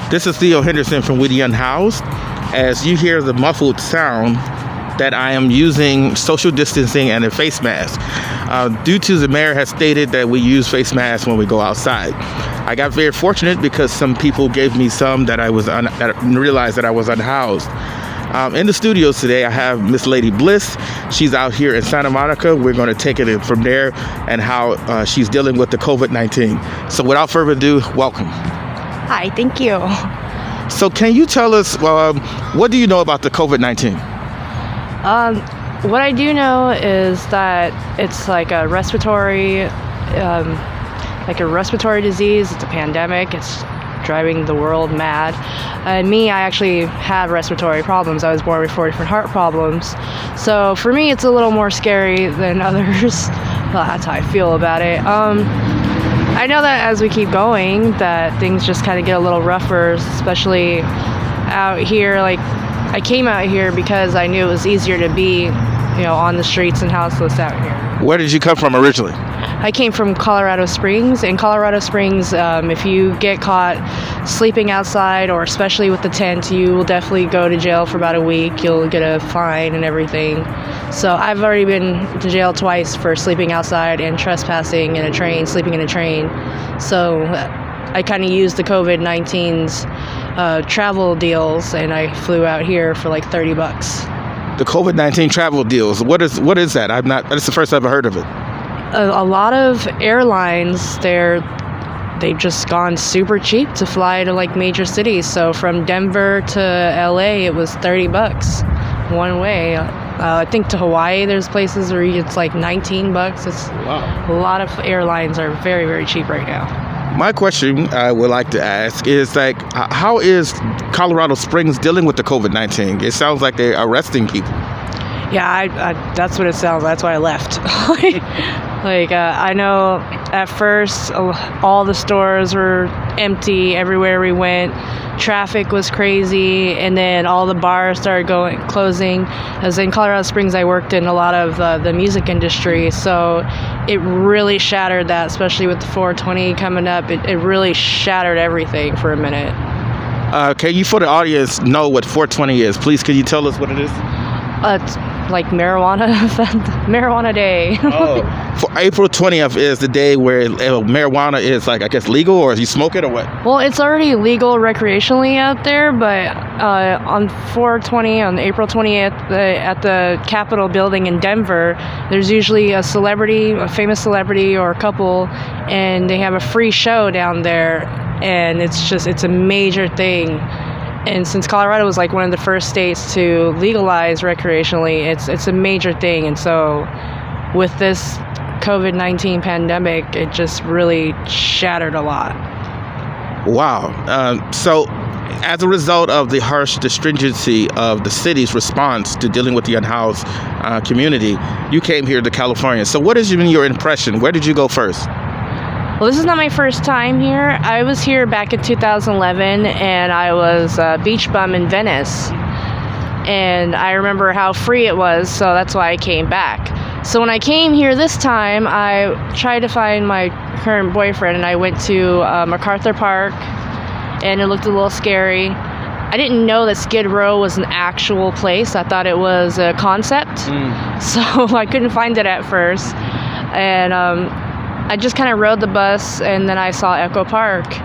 This is Theo Henderson from Unhoused. As you hear the muffled sound, that I am using social distancing and a face mask. Due to the mayor has stated that we use face masks when we go outside. I got very fortunate because some people gave me some that I realized that I was unhoused. In the studios today, I have Miss Lady Bliss. She's out here in Santa Monica. We're going to take it from there and how she's dealing with the COVID-19. So without further ado, welcome. Hi, thank you. So can you tell us, what do you know about the COVID-19? What I do know is that it's like a respiratory disease. It's a pandemic. It's driving the world mad. And me, I actually had respiratory problems. I was born with 4 different heart problems. So for me, it's a little more scary than others. Well, that's how I feel about it. I know that as we keep going, that things just kind of get a little rougher, especially out here. Like, I came out here because I knew it was easier to be, on the streets and houseless out here. Where did you come from originally? I came from Colorado Springs. In Colorado Springs, if you get caught sleeping outside, or especially with the tent, you will definitely go to jail for about a week. You'll get a fine and everything. So I've already been to jail twice for sleeping outside and trespassing in a train, sleeping in a train. So I kind of used the COVID-19's travel deals, and I flew out here for like $30. The COVID-19 travel deals. What is that? That's the first I've ever heard of it. A lot of airlines, they've just gone super cheap to fly to like major cities. So from Denver to LA, it was $30 one way. I think to Hawaii, there's places where it's like $19. Wow. A lot of airlines are very, very cheap right now. My question I would like to ask is how is Colorado Springs dealing with the COVID-19? It sounds like they're arresting people. Yeah, that's what it sounds like. That's why I left. I know at first all the stores were empty everywhere we went. Traffic was crazy, and then all the bars started closing. As in Colorado Springs, I worked in a lot of the music industry, so it really shattered that, especially with the 420 coming up. It really shattered everything for a minute. Can you, for the audience, know what 420 is? Please, can you tell us what it is? It's like marijuana day. For April 20th is the day where marijuana is legal, or you smoke it or what? Well, it's already legal recreationally out there, but on 420, on April 20th, at the Capitol building in Denver, there's usually a famous celebrity or a couple, and they have a free show down there, and it's a major thing. And since Colorado was like one of the first states to legalize recreationally, it's a major thing. And so with this COVID-19 pandemic, it just really shattered a lot. Wow. So as a result of the stringency of the city's response to dealing with the unhoused community, you came here to California. So what has been your impression? Where did you go first? Well, this is not my first time here. I was here back in 2011, and I was a beach bum in Venice. And I remember how free it was, so that's why I came back. So when I came here this time, I tried to find my current boyfriend, and I went to MacArthur Park, and it looked a little scary. I didn't know that Skid Row was an actual place. I thought it was a concept, so I couldn't find it at first. And I just kind of rode the bus, and then I saw Echo Park,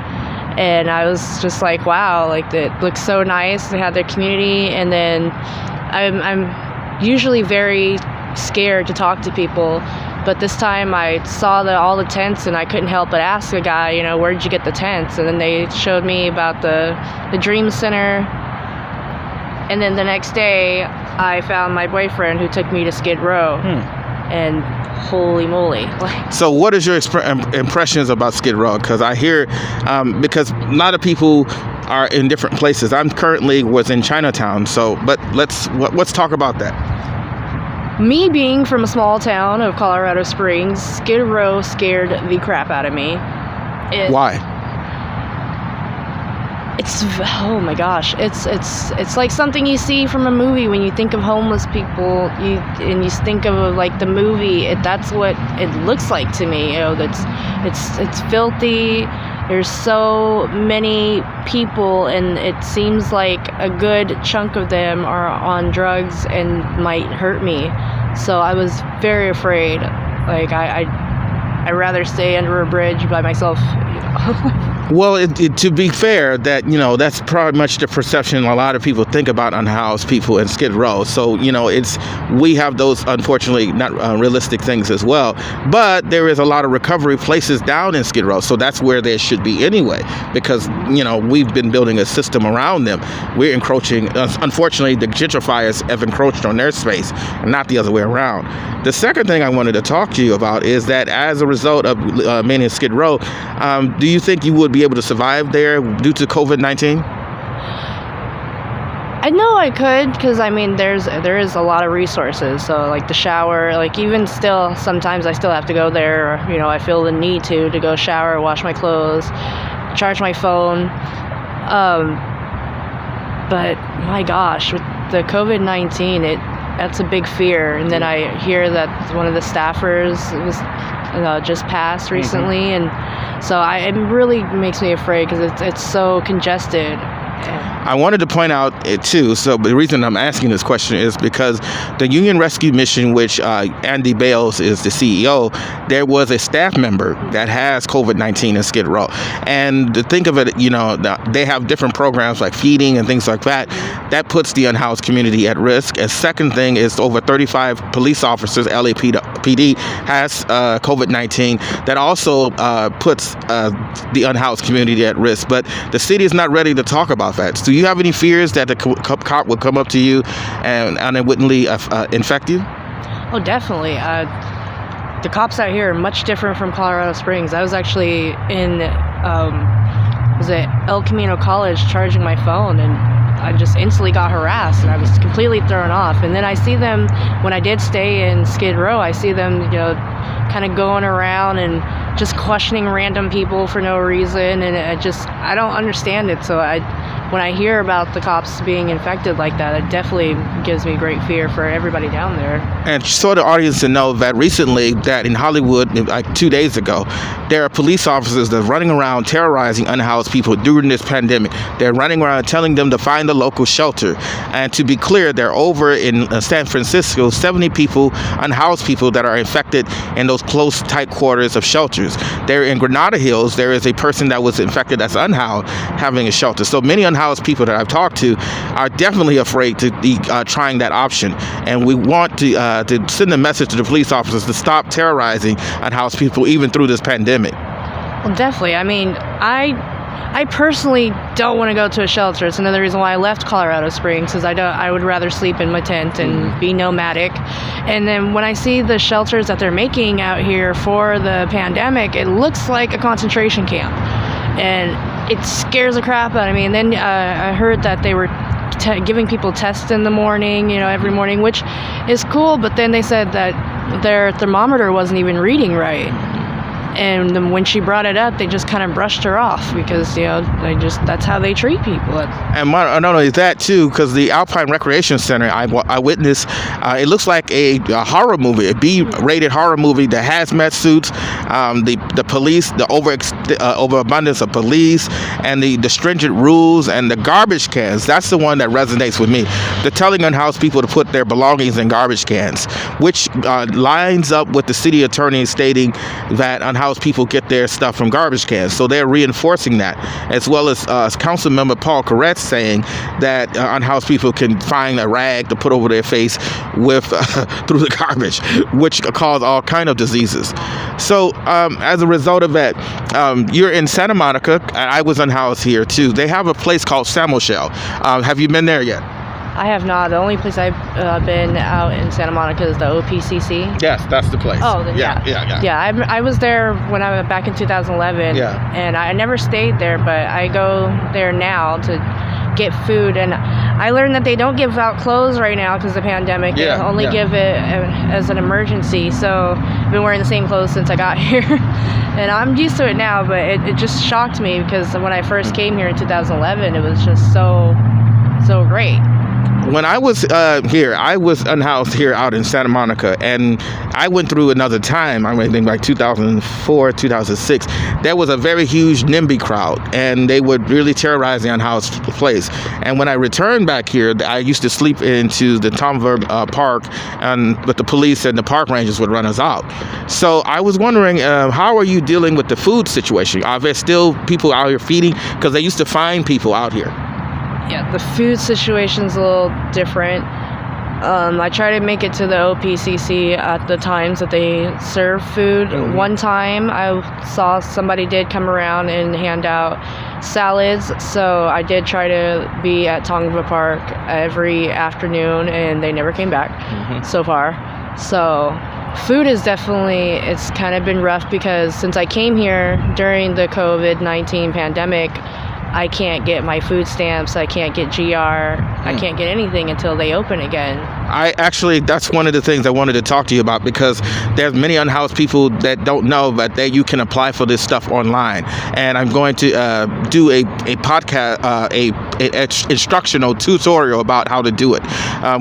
and I was just like, wow, like it looks so nice. They had their community, and then I'm usually very scared to talk to people, but this time I saw all the tents, and I couldn't help but ask a guy, where did you get the tents? And then they showed me about the Dream Center, and then the next day I found my boyfriend who took me to Skid Row. And holy moly. So what is your impressions about Skid Row? Because I hear, because a lot of people are in different places. I'm currently was in Chinatown, but let's talk about that. Me being from a small town of Colorado Springs, Skid Row scared the crap out of me. Why? Oh my gosh, it's like something you see from a movie when you think of homeless people. You think of like the movie. That's what it looks like to me. It's filthy. there's so many people, and it seems like a good chunk of them are on drugs and might hurt me. So I was very afraid. Like I'd rather stay under a bridge by myself. Well, to be fair, that's probably much the perception a lot of people think about unhoused people in Skid Row. So, we have those, unfortunately, not realistic things as well. But there is a lot of recovery places down in Skid Row. So that's where there should be anyway, because, we've been building a system around them. We're encroaching. Unfortunately, the gentrifiers have encroached on their space, and not the other way around. The second thing I wanted to talk to you about is that as a result of being in Skid Row, do you think you would be able to survive there due to COVID-19? I know I could, because there is a lot of resources. So like the shower, like even still, sometimes I still have to go there. Or, I feel the need to go shower, wash my clothes, charge my phone. But my gosh, with the COVID-19, that's a big fear. And then I hear that one of the staffers was just passed recently, and so it really makes me afraid because it's so congested. I wanted to point out it too. So the reason I'm asking this question is because the Union Rescue Mission, which Andy Bales is the CEO, there was a staff member that has COVID-19 in Skid Row. And to think of it, they have different programs like feeding and things like that. That puts the unhoused community at risk. And second thing is over 35 police officers, LAPD, has COVID-19. That also puts the unhoused community at risk. But the city is not ready to talk about that. So do you have any fears that the cop would come up to you and unwittingly infect you? Oh, definitely. The cops out here are much different from Colorado Springs. I was actually in El Camino College charging my phone, and I just instantly got harassed, and I was completely thrown off. And then I see them, when I did stay in Skid Row, I see them, kind of going around and just questioning random people for no reason, and I don't understand it. So when I hear about the cops being infected like that, it definitely gives me great fear for everybody down there. And so the audience to know that recently, that in Hollywood, like 2 days ago, there are police officers that are running around terrorizing unhoused people during this pandemic. They're running around telling them to find a local shelter. And to be clear, they're over in San Francisco, 70 people, unhoused people that are infected in those close, tight quarters of shelters. There in Granada Hills, there is a person that was infected that's unhoused having a shelter. So many unhoused people that I've talked to are definitely afraid to be trying that option. And we want to send a message to the police officers to stop terrorizing unhoused people even through this pandemic. Well, definitely. I personally don't want to go to a shelter. It's another reason why I left Colorado Springs, because I would rather sleep in my tent and be nomadic. And then when I see the shelters that they're making out here for the pandemic, it looks like a concentration camp. And it scares the crap out of me. And then I heard that they were giving people tests in the morning, every morning, which is cool. But then they said that their thermometer wasn't even reading right. And then when she brought it up, they just kind of brushed her off because, that's how they treat people. And not only that, too, because the Alpine Recreation Center, I witnessed, it looks like a horror movie, a B-rated horror movie. The hazmat suits, the police, the overabundance of police, and the stringent rules, and the garbage cans. That's the one that resonates with me. They're telling unhoused people to put their belongings in garbage cans, which lines up with the city attorney stating that unhoused people get their stuff from garbage cans. So they're reinforcing that, as well as Council Member Paul Koretz saying that unhoused people can find a rag to put over their face with through the garbage, which cause all kind of diseases. So as a result of that, you're in Santa Monica, and I was unhoused here too. They have a place called San Michelle. Have you been there yet? I have not. The only place I've been out in Santa Monica is the OPCC. Yes, that's the place. Oh, then yeah. I was there when I was back in 2011. Yeah. And I never stayed there, but I go there now to get food. And I learned that they don't give out clothes right now because of the pandemic. They only give it as an emergency. So I've been wearing the same clothes since I got here. And I'm used to it now, but it just shocked me because when I first came here in 2011, it was just so great. when I was here, I was unhoused here out in Santa Monica, and I went through another time. I think like 2004, 2006. There was a very huge NIMBY crowd, and they would really terrorize the unhoused place. And when I returned back here, I used to sleep into the Tomver Park, but the police and the park rangers would run us out. So I was wondering, how are you dealing with the food situation? Are there still people out here feeding? Because they used to find people out here. Yeah, the food situation's a little different. I try to make it to the OPCC at the times that they serve food. Mm-hmm. One time I saw somebody did come around and hand out salads, so I did try to be at Tongva Park every afternoon, and they never came back so far. So food is definitely, it's kind of been rough because since I came here during the COVID-19 pandemic, I can't get my food stamps, I can't get GR, I can't get anything until they open again. That's one of the things I wanted to talk to you about, because there's many unhoused people that don't know that you can apply for this stuff online. And I'm going to do a podcast, a instructional tutorial about how to do it,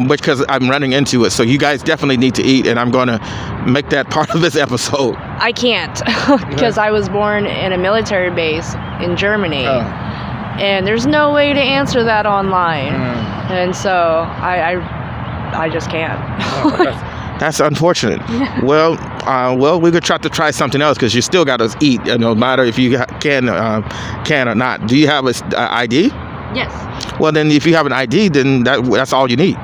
because I'm running into it. So you guys definitely need to eat, and I'm going to make that part of this episode. I can't, because I was born in a military base in Germany. And there's no way to answer that online. And so I just can't. That's unfortunate. Well, we could try to try something else, because you still got to eat, no matter if you can or not. Do you have an ID? Yes. Well, then if you have an ID, then that's all you need.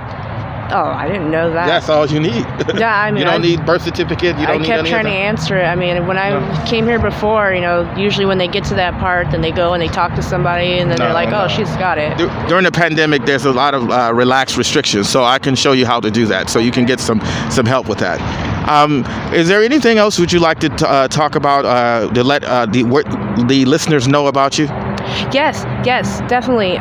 Oh, I didn't know that. That's all you need. Yeah, I mean, you don't need birth certificate. You don't need anything. I kept trying to answer it. I mean, when I came here before, usually when they get to that part, then they go and they talk to somebody, and then they're like, "Oh, she's got it." During the pandemic, there's a lot of relaxed restrictions, so I can show you how to do that, so you can get some help with that. Is there anything else would you like to talk about to let the listeners know about you? Yes, definitely.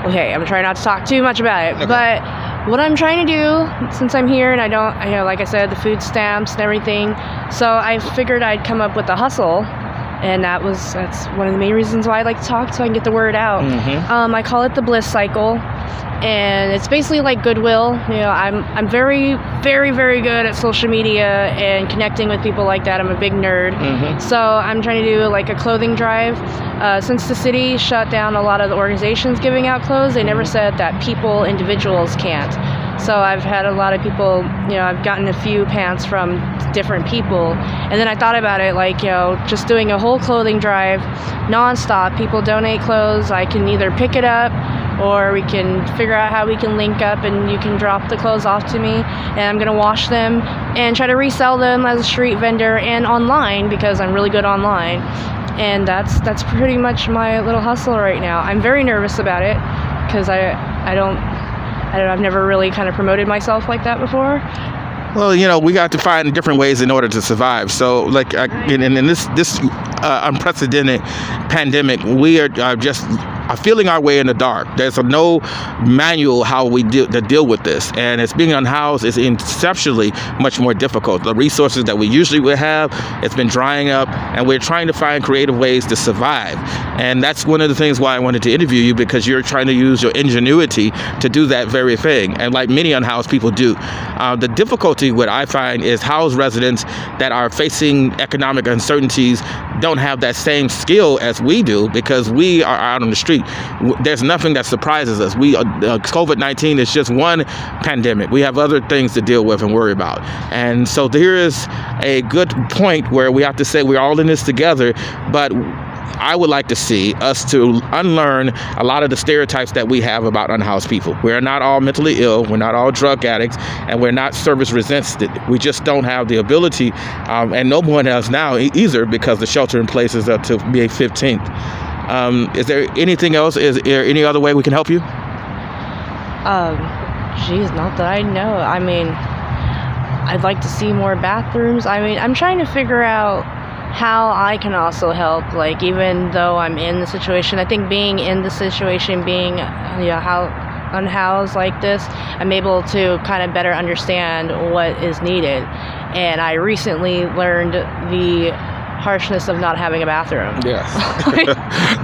Okay, I'm trying not to talk too much about it, but what I'm trying to do, since I'm here and I don't, like I said, the food stamps and everything, so I figured I'd come up with a hustle, and that's one of the main reasons why I like to talk, so I can get the word out. I call it the Bliss Cycle, and it's basically like Goodwill. I'm very, very, very good at social media and connecting with people like that. I'm a big nerd. So I'm trying to do like a clothing drive. Since the city shut down a lot of the organizations giving out clothes, they never said that individuals can't. So I've had a lot of people, I've gotten a few pants from different people. And then I thought about it, like, just doing a whole clothing drive nonstop. People donate clothes. I can either pick it up, or we can figure out how we can link up and you can drop the clothes off to me, and I'm going to wash them and try to resell them as a street vendor and online, because I'm really good online. And that's pretty much my little hustle right now. I'm very nervous about it, because I've never really kind of promoted myself like that before. Well, we got to find different ways in order to survive. So, like, in this unprecedented pandemic, we are just feeling our way in the dark. There's no manual how we deal with this, and it's being unhoused is exceptionally much more difficult. The resources that we usually would have, it's been drying up, and we're trying to find creative ways to survive. And that's one of the things why I wanted to interview you, because you're trying to use your ingenuity to do that very thing, and like many unhoused people do. The difficulty, what I find, is housed residents that are facing economic uncertainties don't have that same skill as we do, because we are out on the street. There's nothing that surprises us. COVID-19 is just one pandemic. We have other things to deal with and worry about. And so there is a good point where we have to say we're all in this together, but I would like to see us to unlearn a lot of the stereotypes that we have about unhoused people. We're not all mentally ill, we're not all drug addicts, and we're not service resistant. We just don't have the ability, and no one else now either, because the shelter in place is up to May 15th. Is there anything else? Is there any other way we can help you? Not that I know. I mean, I'd like to see more bathrooms. I mean, I'm trying to figure out how I can also help. Like, even though I'm in the situation, I think being in the situation, being how unhoused like this, I'm able to kind of better understand what is needed. And I recently learned the harshness of not having a bathroom. Yes.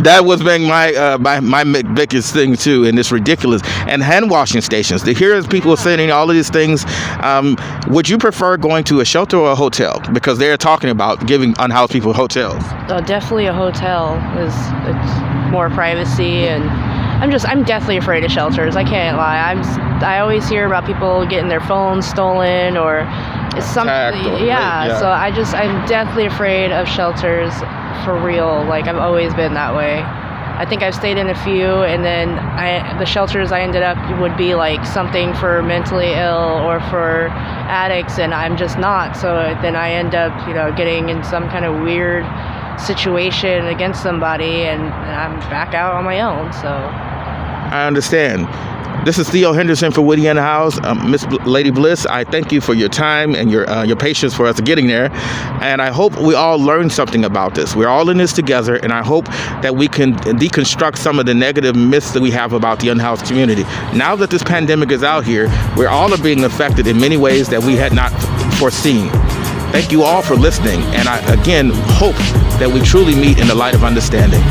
That was being my biggest thing too, and it's ridiculous. And hand washing stations. To hear people saying all of these things, would you prefer going to a shelter or a hotel? Because they're talking about giving unhoused people hotels. Definitely a hotel is it's more privacy, and I'm deathly afraid of shelters. I can't lie. I always hear about people getting their phones stolen or it's something. Yeah. So I'm deathly afraid of shelters for real. Like I've always been that way. I think I've stayed in a few, and then the shelters I ended up would be like something for mentally ill or for addicts, and I'm just not. So then I end up, getting in some kind of weird situation against somebody, and I'm back out on my own. So I understand. This is Theo Henderson for Whitty Unhoused. Miss Lady Bliss, I thank you for your time and your patience for us getting there. And I hope we all learn something about this. We're all in this together, and I hope that we can deconstruct some of the negative myths that we have about the unhoused community. Now that this pandemic is out here, we're all being affected in many ways that we had not foreseen. Thank you all for listening, and I again hope that we truly meet in the light of understanding.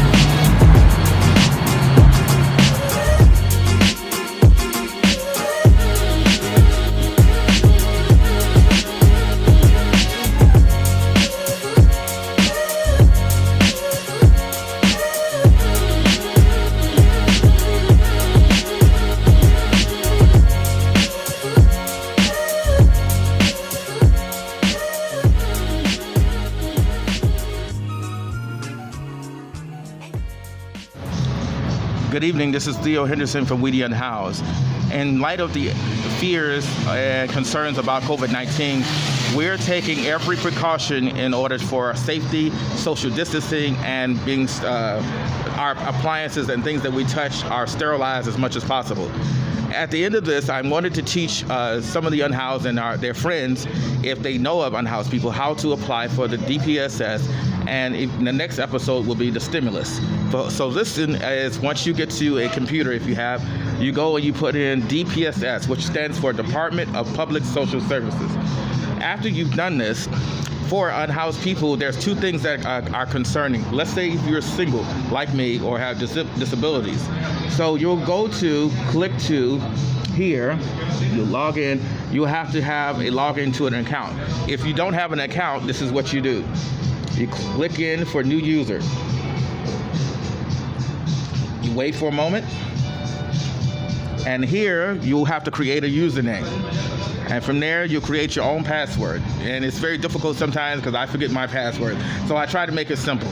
Good evening, this is Theo Henderson from Whitty Unhoused. In light of the fears and concerns about COVID-19, we're taking every precaution in order for safety, social distancing, and being our appliances and things that we touch are sterilized as much as possible. At the end of this, I wanted to teach some of the unhoused and their friends, if they know of unhoused people, how to apply for the DPSS, and the next episode will be the stimulus. So listen, is once you get to a computer, if you have, you go and you put in DPSS, which stands for Department of Public Social Services. After you've done this, for unhoused people, there's two things that are concerning. Let's say if you're single, like me, or have disabilities. So you'll click to here, you'll log in, you'll have to have a login to an account. If you don't have an account, this is what you do. You click in for new user. You wait for a moment, and here you'll have to create a username. And from there, you'll create your own password. And it's very difficult sometimes because I forget my password. So I try to make it simple.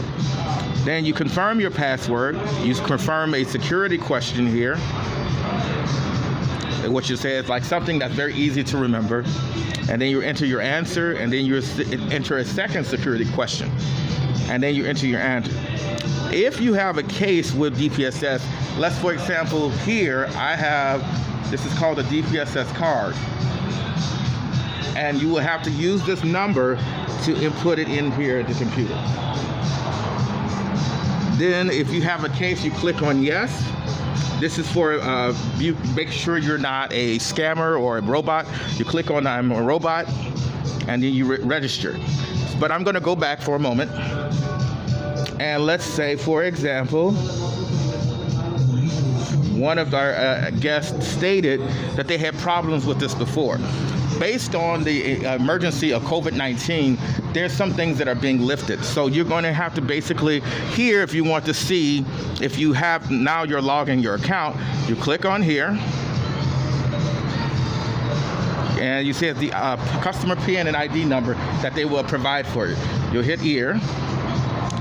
Then you confirm your password. You confirm a security question here, which you say is like something that's very easy to remember. And then you enter your answer, and then you enter a second security question. And then you enter your answer. If you have a case with DPSS, let's, for example, here I have, this is called a DPSS card. And you will have to use this number to input it in here at the computer. Then if you have a case, you click on yes. This is for, you make sure you're not a scammer or a robot. You click on I'm a robot, and then you register. But I'm gonna go back for a moment. And let's say, for example, one of our guests stated that they had problems with this before. Based on the emergency of COVID-19, there's some things that are being lifted. So you're going to have to basically, here, if you want to see, if you have, now you're logging your account, you click on here, and you see the customer PIN and ID number that they will provide for you. You'll hit here.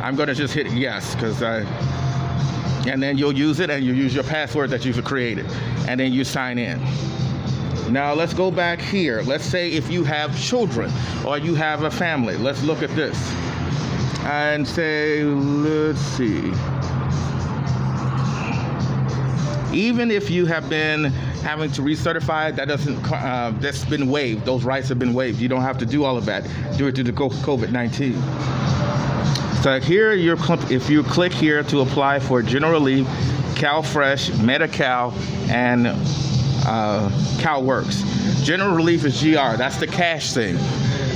I'm going to just hit yes, because and then you'll use it, and you use your password that you've created, and then you sign in. Now let's go back here. Let's say if you have children or you have a family. Let's look at this and say, let's see. Even if you have been having to recertify, that's been waived. Those rights have been waived. You don't have to do all of that due to the COVID-19. So here, if you click here to apply for General Relief, CalFresh, Medi-Cal, and CalWorks. General Relief is GR. That's the cash thing.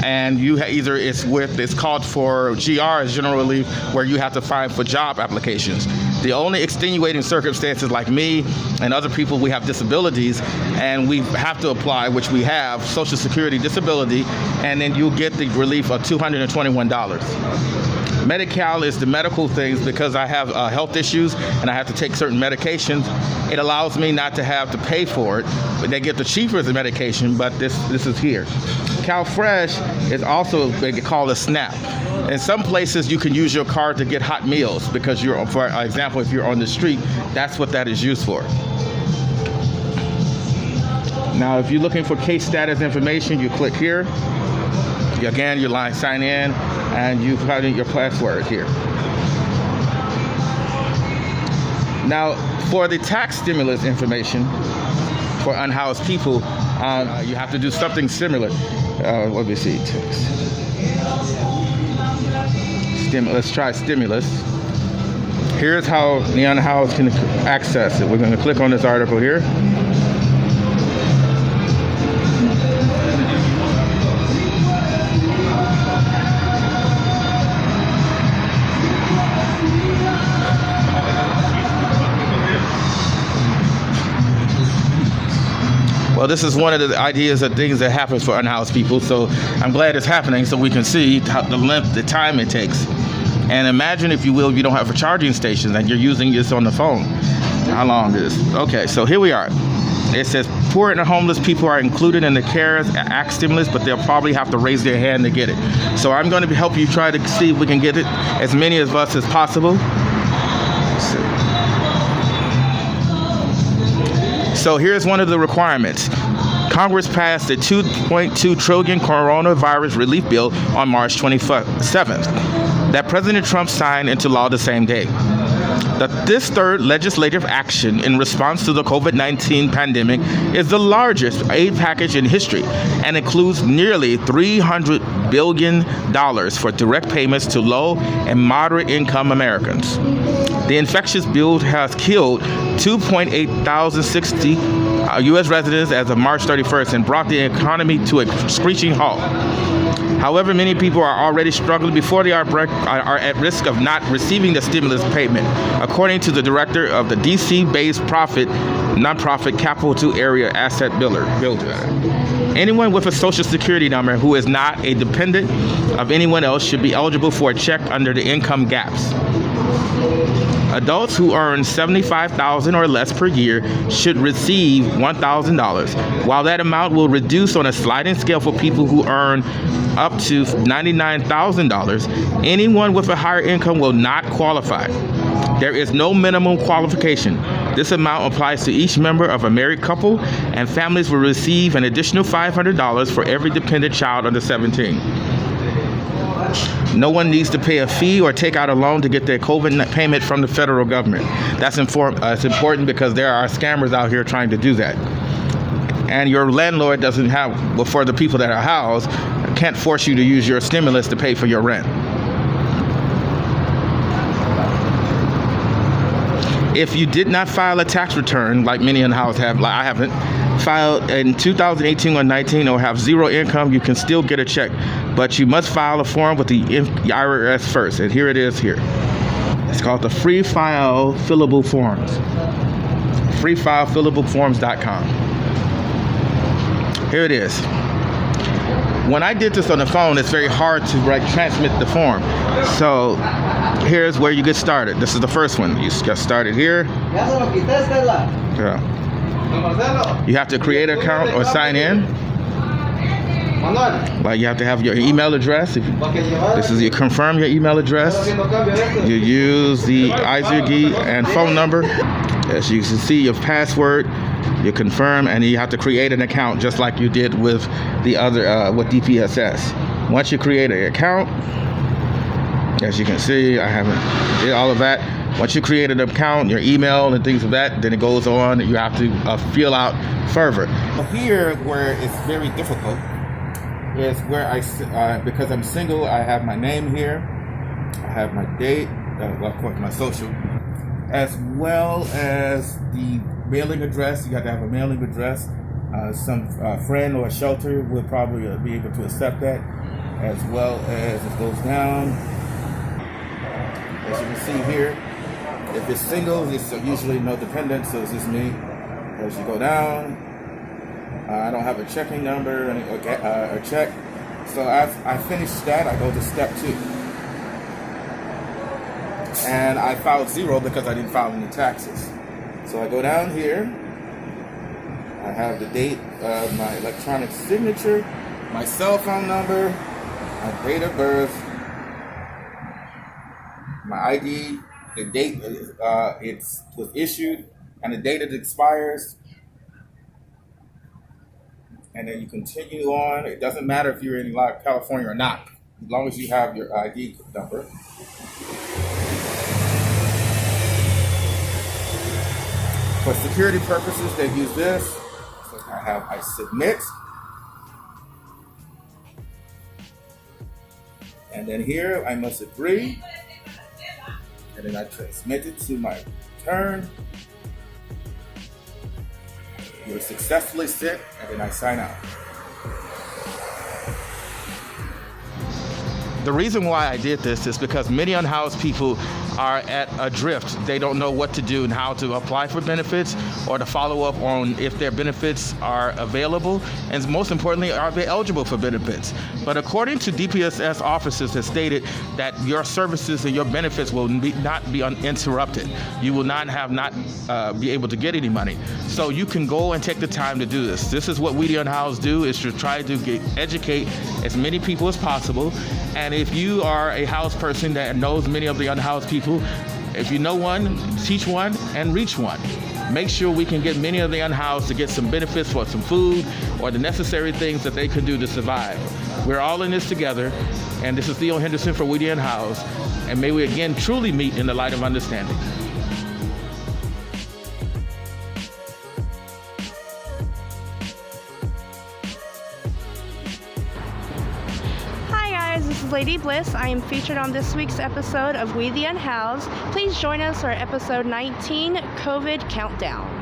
and either it's called for GR, as general relief, where you have to file for job applications. The only extenuating circumstances, like me and other people, we have disabilities and we have to apply, which we have, Social Security disability, and then you'll get the relief of $221. Medi-Cal is the medical things. Because I have health issues and I have to take certain medications, it allows me not to have to pay for it. But they get the cheaper the medication, but this is here. CalFresh is also they call a SNAP. In some places, you can use your card to get hot meals because you're, for example, if you're on the street, that's what that is used for. Now, if you're looking for case status information, you click here. Again, you sign in, and you put in your password here. Now, for the tax stimulus information for unhoused people, you have to do something similar. Let me see. Let's try stimulus. Here's how the unhoused can access it. We're going to click on this article here. Well, this is one of the ideas of things that happens for unhoused people, so I'm glad it's happening so we can see how the time it takes. And imagine, if you will, if you don't have a charging station and you're using this on the phone. How long is this? Okay, so here we are. It says poor and homeless people are included in the CARES Act stimulus, but they'll probably have to raise their hand to get it. So I'm going to help you try to see if we can get it, as many of us as possible. So here's one of the requirements. Congress passed the $2.2 trillion coronavirus relief bill on March 27th that President Trump signed into law the same day. This third legislative action in response to the COVID-19 pandemic is the largest aid package in history and includes nearly $300 billion for direct payments to low and moderate income Americans. The infectious bill has killed 2,860 U.S. residents as of March 31st and brought the economy to a screeching halt. However, many people are already struggling before the outbreak are at risk of not receiving the stimulus payment, according to the director of the D.C.-based nonprofit Capital Area Asset Builder. Anyone with a Social Security number who is not a dependent of anyone else should be eligible for a check under the income gaps. Adults who earn $75,000 or less per year should receive $1,000, while that amount will reduce on a sliding scale for people who earn up to $99,000. Anyone with a higher income will not qualify. There is no minimum qualification. This amount applies to each member of a married couple, and families will receive an additional $500 for every dependent child under 17. No one needs to pay a fee or take out a loan to get their COVID payment from the federal government. That's it's important because there are scammers out here trying to do that. And your landlord doesn't have, well, for the people that are housed, can't force you to use your stimulus to pay for your rent. If you did not file a tax return, like many unhoused have, like I haven't, filed in 2018 or 19 or have zero income, you can still get a check. But you must file a form with the IRS first. And here it is here. It's called the Free File Fillable Forms. FreeFileFillableForms.com. Here it is. When I did this on the phone, it's very hard to transmit the form. So here's where you get started. This is the first one. You get started here. Yeah. You have to create an account or sign in. Like you have to have your email address. This is you confirm your email address. You use the IZG and phone number. As you can see, your password. You confirm, and you have to create an account just like you did with the other with DPSS. Once you create an account, as you can see, I haven't did all of that. Once you create an account, your email and things of that, then it goes on. You have to fill out further. Here, where it's very difficult, is where because I'm single, I have my name here. I have my date, of course, my social, as well as the mailing address. You have to have a mailing address. Some friend or shelter will probably be able to accept that. as well as it goes down. As you can see here, if it's single, it's usually no dependents, so it's just me. As you go down, I don't have a checking number or check. So I finished that, I go to step 2. And I filed 0 because I didn't file any taxes. So I go down here, I have the date of my electronic signature, my cell phone number, my date of birth, my ID, the date it was issued, and the date it expires. And then you continue on. It doesn't matter if you're in California or not, as long as you have your ID number. For security purposes, they use this. So I submit. And then here, I must agree. And then I transmit it to my return. You were successfully sent, and then I sign out. The reason why I did this is because many unhoused people are at adrift. They don't know what to do and how to apply for benefits or to follow up on if their benefits are available, and most importantly, are they eligible for benefits. But according to DPSS officers have stated that your services and your benefits will not be uninterrupted. You will not be able to get any money. So you can go and take the time to do this. This is what we the Unhoused do, is to try to educate as many people as possible. And if you are a housed person that knows many of the unhoused people, if you know one, teach one and reach one. Make sure we can get many of the unhoused to get some benefits for some food or the necessary things that they can do to survive. We're all in this together, and this is Theo Henderson for We the Unhoused, and may we again truly meet in the light of understanding. This is Lady Bliss. I am featured on this week's episode of We the Unhoused. Please join us for episode 19, COVID Countdown.